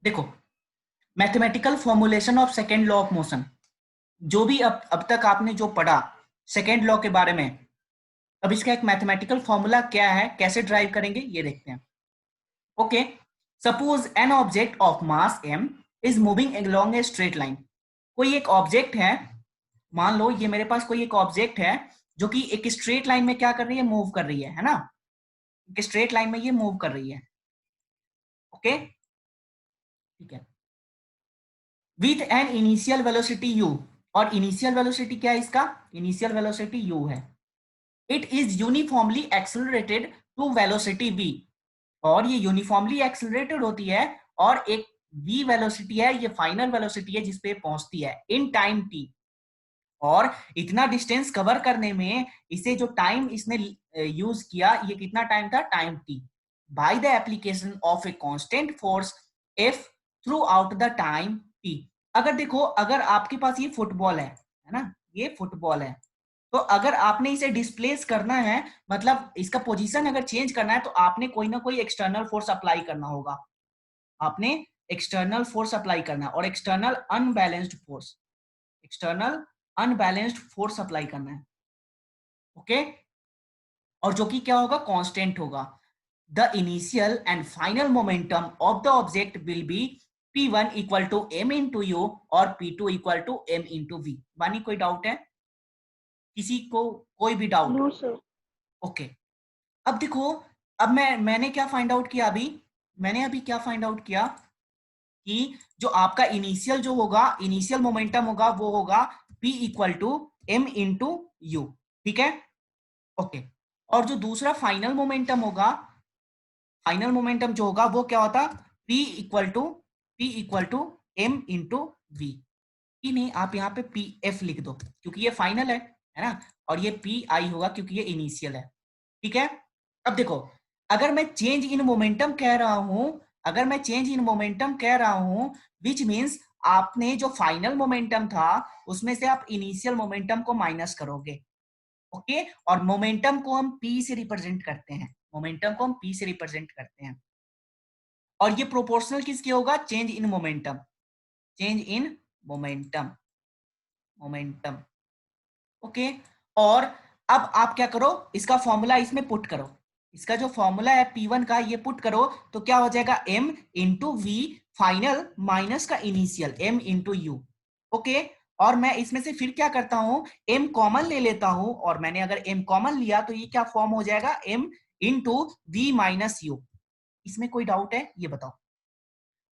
देखो, mathematical formulation of second law of motion, जो भी अब तक आपने जो पढ़ा सेकेंड लॉ के बारे में, अब इसका एक मैथमेटिकल फॉर्मूला क्या है, कैसे ड्राइव करेंगे ये देखते हैं। Okay, suppose an object of mass m is moving along a straight line. कोई एक ऑब्जेक्ट है, मान लो ये मेरे पास कोई एक ऑब्जेक्ट है जो कि एक स्ट्रेट लाइन में क्या कर रही है, मूव कर रही है ना, एक स्ट्रेट लाइन में ये मूव कर रही है। ओके, ठीक है, with an initial velocity u, और इनिशियल वेलोसिटी क्या है इसका, इनिशियल वेलोसिटी u है। It is uniformly accelerated to velocity v, और ये यूनिफॉर्मली एक्सेलरेटेड होती है, और एक v वेलोसिटी है, ये फाइनल वेलोसिटी है जिसपे पहुंचती है इन टाइम t। और इतना डिस्टेंस कवर करने में इसे जो टाइम इसने यूज किया, ये कितना टाइम था, time t, by the application of a constant force f through out the time t। अगर देखो, अगर आपके पास ये फुटबॉल है ना, ये फुटबॉल है, तो अगर आपने इसे डिस्प्लेस करना है, मतलब इसका पोजीशन अगर चेंज करना है, तो आपने कोई ना कोई एक्सटर्नल फोर्स अप्लाई करना होगा, आपने एक्सटर्नल फोर्स अप्लाई करना है, और एक्सटर्नल अनबैलेंस्ड फोर्स अप्लाई करना है। ओके, और जो कि क्या होगा, कांस्टेंट होगा। The initial and final momentum of the object will be P1 equal to m into U और P2 equal to m into V. बानी कोई डाउट है किसी को, कोई भी डाउट? No sir. ओके, अब देखो, अब मैंने क्या फाइंड आउट किया अभी, मैंने अभी क्या फाइंड आउट किया कि जो आपका इनिशियल जो होगा, इनिशियल मोमेंटम होगा, वो होगा P equal to m into u. ठीक है, ओके, और जो दूसरा फाइनल मोमेंटम होगा, फाइनल मोमेंटम जो होगा वो क्या होता, P equal to m into v. ई नहीं, आप यहाँ पे पी एफ लिख दो क्योंकि ये फाइनल है ना, और ये पी आई होगा क्योंकि ये इनिशियल है। ठीक है, अब देखो, अगर मैं चेंज इन मोमेंटम कह रहा हूं, अगर मैं चेंज इन मोमेंटम कह रहा हूं, विच मींस आपने जो फाइनल मोमेंटम था उसमें से आप इनिशियल मोमेंटम को माइनस करोगे। ओके, और मोमेंटम को हम पी से रिप्रेजेंट करते हैं, मोमेंटम को हम पी से रिप्रेजेंट करते हैं, और ये प्रोपोर्शनल किसके होगा, change in momentum, change in momentum, momentum. Okay, और अब आप क्या करो, इसका फॉर्मूला इसमें पुट करो, इसका जो फॉर्मूला है P1 का ये पुट करो, तो क्या हो जाएगा, m into v final minus का initial m into u. Okay, और मैं इसमें से फिर क्या करता हूं, m कॉमन ले लेता हूं, और मैंने अगर m कॉमन लिया तो ये क्या फॉर्म हो जाएगा, m into V minus U. इसमें कोई डाउट है ये बताओ?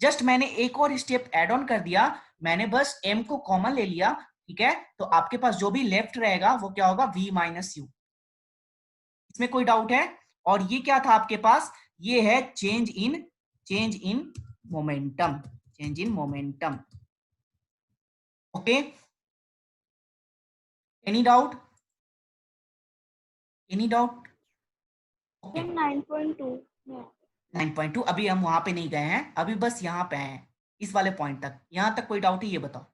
जस्ट मैंने एक और स्टेप ऐड ऑन कर दिया, मैंने बस m को कॉमन ले लिया। ठीक है, तो आपके पास जो भी लेफ्ट रहेगा वो क्या होगा, v माइनस यू। इसमें कोई डाउट है? और ये क्या था आपके पास, ये है change in momentum, change in momentum. Okay, any doubt, any doubt? Okay, sir 9.2 में। 9.2, अभी हम वहां पे नहीं गए हैं, अभी बस यहाँ पे हैं, इस वाले पॉइंट तक, यहां तक कोई डाउट है ये बताओ?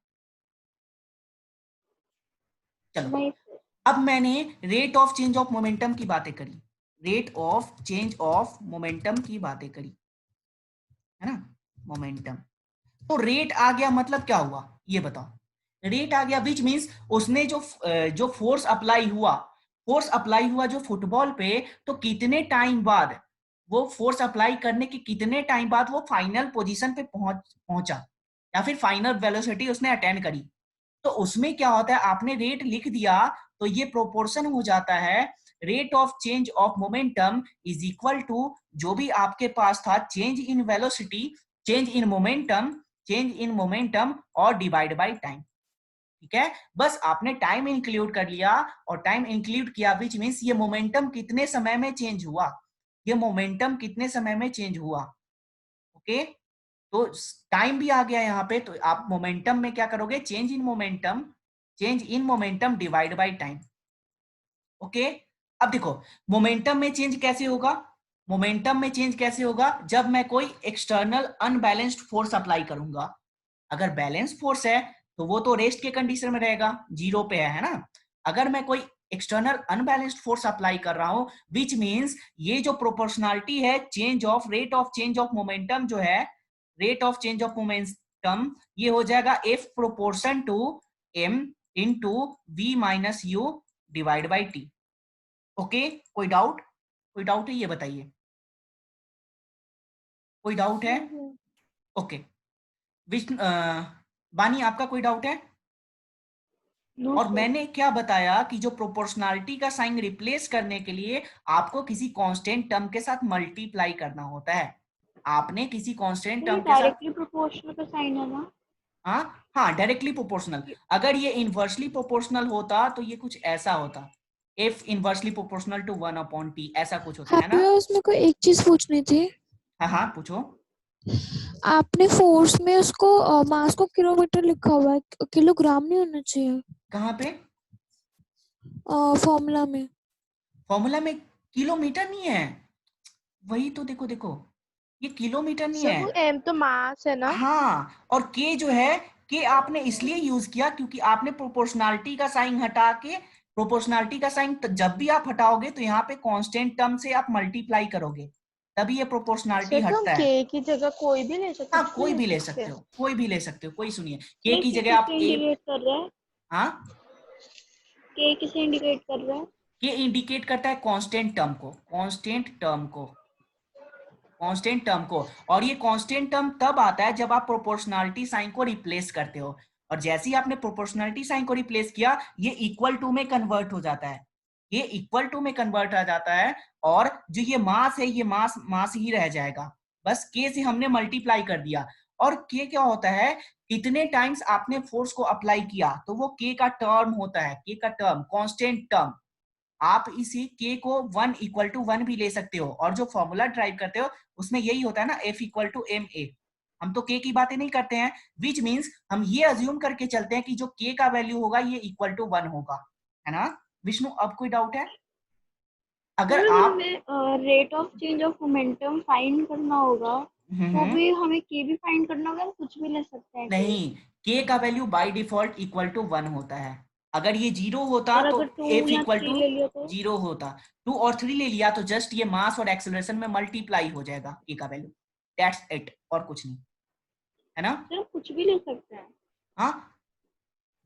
चलो, नहीं सर। अब मैंने rate of change of momentum की बातें करी, rate of change of momentum की बातें करी, है ना, मोमेंटम। तो रेट आ गया, मतलब क्या हुआ ये बताओ, रेट आ गया विच मींस उसने जो फोर्स अप्लाई हुआ, फोर्स अप्लाई हुआ जो फुटबॉल पे, तो कितने टाइम बाद, वो फोर्स अप्लाई करने के कितने टाइम बाद वो फाइनल पोजीशन पे पहुंचा, या फिर फाइनल वेलोसिटी उसने अटेंड करी। तो उसमें क्या होता है, आपने रेट लिख दिया तो ये प्रोपोर्शन हो जाता है, rate of change of momentum is equal to जो भी आपके पास था, change in velocity, change in momentum, change in momentum और डिवाइड बाय टाइम। ठीक है, बस आपने टाइम इंक्लूड कर लिया, और टाइम इंक्लूड किया विच मींस ये मोमेंटम कितने समय में चेंज हुआ, ये मोमेंटम कितने समय में चेंज हुआ। ओके, तो टाइम भी आ गया यहाँ पे, तो आप मोमेंटम में क्या करोगे, change in momentum, change in momentum divide by time. Okay, अब देखो, मोमेंटम में चेंज कैसे होगा, मोमेंटम में चेंज कैसे होगा, जब मैं कोई एक्सटर्नल अनबैलेंस्ड फोर्स अप्लाई करूंगा। अगर बैलेंस फोर्स है तो वो तो रेस्ट के कंडीशन में रहेगा, जीरो पे है ना। अगर मैं कोई एक्सटर्नल अनबैलेंस्ड फोर्स अप्लाई कर रहा हूं, विच मींस ये जो प्रोपोर्शनलिटी है, change of rate of change of momentum जो है, rate of change of momentum ये हो जाएगा F proportion to m into v minus U divide by T. Okay, कोई डाउट? कोई डाउट है ये बताइए, कोई डाउट है? ओके विष्णु, बानी आपका कोई डाउट है? No, और sir. मैंने क्या बताया कि जो प्रोपोर्शनलिटी का साइन रिप्लेस करने के लिए आपको किसी कांस्टेंट टर्म के साथ मल्टीप्लाई करना होता है। आपने किसी कांस्टेंट ये टर्म के साथ, डायरेक्टली प्रोपोर्शनल का साइन है ना? हाँ हाँ डायरेक्टली प्रोपोर्शनल। अगर ये इनवर्सली प्रोपोर्शनल होता तो ये कुछ ऐसा होता, F inversely proportional to 1/t, ऐसा कुछ होता है हैप्पी ना। हाउस में कोई एक चीज पूछनी थी। हाँ हाँ पूछो। आपने फोर्स में उसको मास को किलोमीटर लिखा हुआ है, किलोग्राम नहीं होना चाहिए कहाँ पे? फॉर्मूला में? फॉर्मूला में किलोमीटर नहीं है, वही तो देखो देखो, ये किलोमीटर नहीं सर है। वो m तो मास है ना। हाँ, और के जो है, के आपने इसलिए यूज किया क्योंकि आपने प्रोपोर्शनलिटी का साइन हटा के, प्रोपोर्शनलिटी का साइन जब भी आप हटाओगे तो यहाँ पे कांस्टेंट टर्म से आप मल्टीप्लाई करोगे, तभी ये प्रोपोर्शनलिटी सर तो हम हटता है। k की जगह कोई भी ले सकते, हाँ कुछ कोई भी ले सकते सकते हैं। हो, कोई भी ले सकते हो, कोई सुनिए, के नहीं, की के जगह आप किसे ए, इंडिकेट कर रहा है? हाँ के किसे इंडिकेट कर रहा है? के इंडिकेट करता है कांस्टेंट टर्म को, कांस्टेंट टर्म को, कांस्टेंट टर्म को। और ये कांस्टेंट टर्म तब आता है जब आप प्रोपोर्शनलिटी साइन को रिप्लेस करते हो, और जैसे ही आपने प्रोपोर्शनलिटी साइन को रिप्लेस किया ये इक्वल टू में कन्वर्ट हो जाता है, ये इक्वल टू में कन्वर्ट आ जाता है, और जो ये मास है ये मास मास ही रह जाएगा, बस के से हमने मल्टीप्लाई कर दिया। और के क्या होता है, कितने टाइम्स आपने फोर्स को अप्लाई किया तो वो के का टर्म होता है, के का टर्म, कांस्टेंट टर्म। आप इसी के को 1 = 1 भी ले सकते हो, और जो फॉर्मूला ड्राइव करते हो उसमें यही होता है ना, F = ma। हम तो के की बातें नहीं करते हैं, विच मीन्स हम ये अज्यूम करके चलते हैं कि जो के का वैल्यू होगा ये =1 होगा, है ना। विष्णु अब कोई डाउट है? अगर सर, आप हमें rate of change of momentum find करना होगा, तो भी हमें के भी फाइंड करना होगा, हम कुछ भी ले सकते हैं के? नहीं, के का वैल्यू बाय डिफॉल्ट =1 होता है। अगर ये 0 होता और तो अगर 2 F या इक्वल 3 टू ले लिया तो? 0 होता। 2 और 3 ले लिया तो जस्ट ये मास और एक्सेलरेशन में मल्टीप्लाई हो जाएगा के का वैल्यू, दैट्स इट, और कुछ नहीं, है ना। सर, कुछ भी ले सकते हैं। हाँ,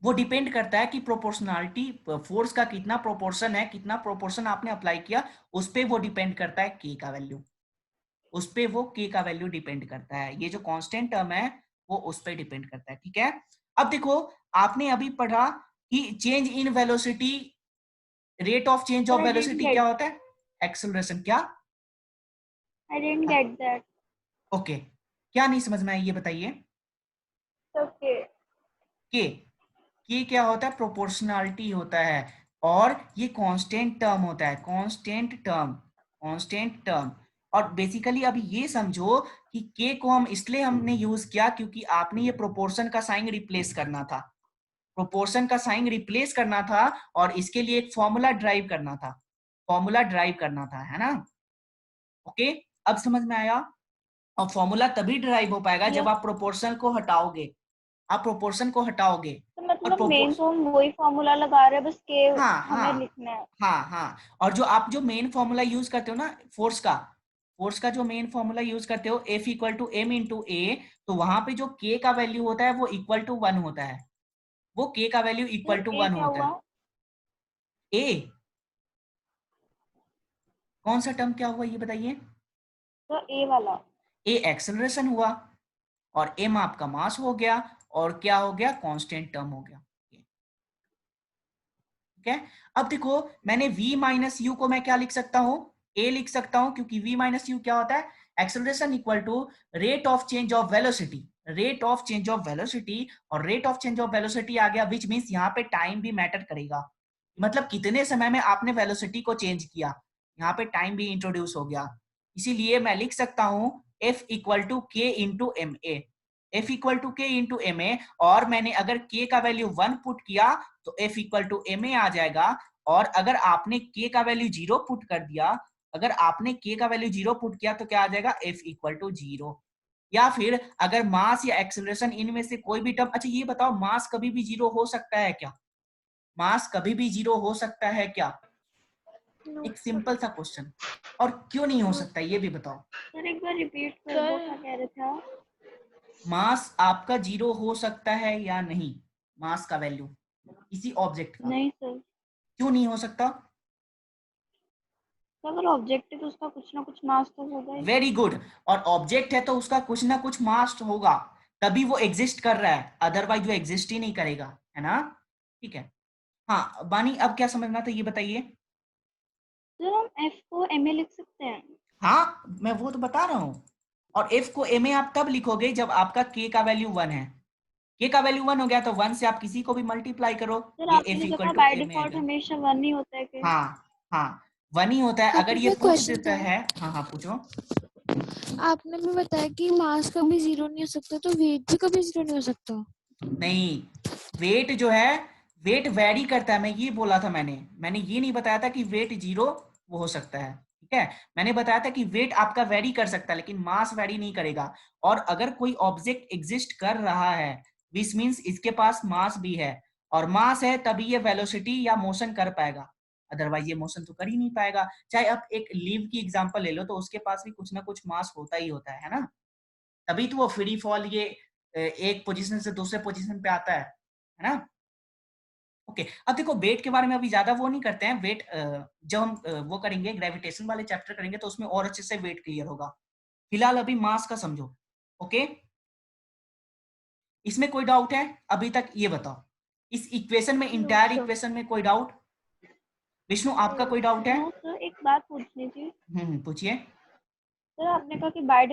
वो डिपेंड करता है कि प्रोपोर्शनलिटी फोर्स का कितना प्रोपोर्शन है, कितना प्रोपोर्शन आपने अप्लाई किया, उस पे वो डिपेंड करता है के का वैल्यू, उस पे वो के का वैल्यू डिपेंड करता है। ये जो कांस्टेंट टर्म है वो उस पे डिपेंड करता है, ठीक है। अब देखो, आपने अभी पढ़ा कि change in velocity, rate of change of sir, I didn't velocity क्या गेट होता है? एक्सेलरेशन। क्या? I didn't get that. Okay, क्या नहीं समझ में आया ये बताइए। ओके। के के क्या होता है? प्रोपोर्शनलिटी होता है, और ये कांस्टेंट टर्म होता है, कांस्टेंट टर्म, कांस्टेंट टर्म। और बेसिकली अभी ये समझो कि के को हम इसलिए हमने यूज किया क्योंकि आपने ये प्रोपोर्शन का साइन रिप्लेस करना था, प्रोपोर्शन का साइन रिप्लेस करना था, और इसके लिए एक फॉर्मूला ड्राइव करना था, फॉर्मूला ड्राइव करना था, है ना। ओके, अब समझ में आया। और फॉर्मूला तभी ड्राइव हो पाएगा जब यस। आप प्रोपोर्शन को हटाओगे, आप प्रोपोर्शन को हटाओगे। तो और मतलब मेन प्रोपोर्शन, तो हम वही फॉर्मूला लगा रहे हैं, बस के हाँ हमें हाँ लिखना है। हाँ हाँ, और जो आप जो मेन फॉर्मूला यूज करते हो ना फोर्स का, फोर्स का जो मेन फॉर्मूला यूज करते हो F = m × a, तो वहां पे जो k का वैल्यू होता है वो =1 होता है, वो k का वैल्यू सर, ए =1 क्या होता हुआ? है। a कौन सा टर्म क्या हुआ ये बताइए? तो ए वाला। a एक्सेलरेशन हुआ, और m आपका मास हो गया, और क्या हो गया? कांस्टेंट टर्म हो गया, ठीक है। अब देखो, मैंने v - u को मैं क्या लिख सकता हूं? a लिख सकता हूं, क्योंकि v - u क्या होता है? Acceleration equal to rate of change of velocity, rate of change of velocity, और rate of change of velocity आ गया, विच मींस यहाँ पे टाइम भी मैटर करेगा, मतलब कितने समय में आपने वेलोसिटी को चेंज किया, यहाँ पे टाइम भी इंट्रोड्यूस हो गया। इसीलिए मैं लिख सकता हूं F = k × ma, F = k × ma, और मैंने अगर k का वैल्यू 1 पुट किया तो F = ma आ जाएगा, और अगर आपने k का वैल्यू 0 पुट कर दिया, अगर आपने k का वैल्यू 0 पुट किया तो क्या आ जाएगा? F = 0। या फिर अगर मास या एक्सेलरेशन इनमें से कोई भी टर्म, अच्छा ये बताओ, मास कभी भी 0 हो सकता है क्या? मास कभी भी 0 हो सकता है क्या? नो एक सर। सिंपल सा क्वेश्चन, और क्यों नहीं हो नो सकता सर। ये भी बताओ। सर, एक बार रिपीट कर दो, सर क्या कह रहे थे आप? मास आपका 0 हो सकता है या नहीं? मास का वैल्यू किसी ऑब्जेक्ट का नहीं सर, क्यों नहीं हो सकता? अगर ऑब्जेक्ट है तो उसका कुछ ना कुछ मास तो होगा ही। Very good. और ऑब्जेक्ट है तो उसका कुछ ना कुछ मास होगा, तभी वो एग्जिस्ट कर रहा है, अदरवाइज वो एग्जिस्ट ही नहीं करेगा, है ना? ठीक है। हाँ बानी, अब क्या समझना था ये बताइए। सर हम एफ को एम ए लिख सकते हैं। हाँ मैं वो तो बता रहा हूँ। और एफ को एम ए आप तब लिखोगे जब आपका के का वैल्यू 1 है। के का वैल्यू 1 हो गया तो 1 से आप किसी को भी मल्टीप्लाई करो, सर ये आपने एफ तो इक्वल देखा टू बाय एम ए आ डिफॉल्ट गया। हमेशा 1 ही होता है कि। हाँ हाँ 1 ही होता है। तो अगर ये कोई पूछ क्वेश्चन देता था, है, हाँ हाँ पूछो। आपने भी बताया कि मास कभी 0 नहीं हो सकता, तो वेट भी कभी 0 नहीं हो सकता। नहीं, वेट जो है, वेट वेरी करता है, मैं ये बोला था। मैंने ये नहीं बताया था कि वेट 0 वो हो सकता है, ठीक है? मैंने बताया था कि वेट आपका वेरी कर सकता है लेकिन मास वेरी नहीं करेगा। और अगर कोई ऑब्जेक्ट एग्जिस्ट कर रहा है विच मीन्स इसके पास मास भी है, और मास है तभी ये वेलोसिटी या मोशन कर पाएगा, अदरवाइज ये मोशन तो कर ही नहीं पाएगा। चाहे आप एक लीव की एग्जांपल ले लो तो उसके पास भी कुछ ना कुछ मास होता ही होता है ना? तभी तो वो फ्री फॉल ये एक पोजीशन से दूसरे पोजीशन पे आता है ना? ओके, अब देखो वेट के बारे में अभी ज्यादा वो नहीं करते हैं। वेट जब हम वो करेंगे, ग्रेविटेशन वाले चैप्टर करेंगे तो उसमें और अच्छे से वेट क्लियर होगा। फिलहाल अभी मास का समझो। ओके, इसमें कोई डाउट है अभी तक? ये बताओ, इस इक्वेशन में, इंटायर सर। इक्वेशन में कोई डाउट? विष्णु आपका कोई डाउट है? नो सर, एक बात पूछनी थी। पूछिए। सर आपने कहा कि बाय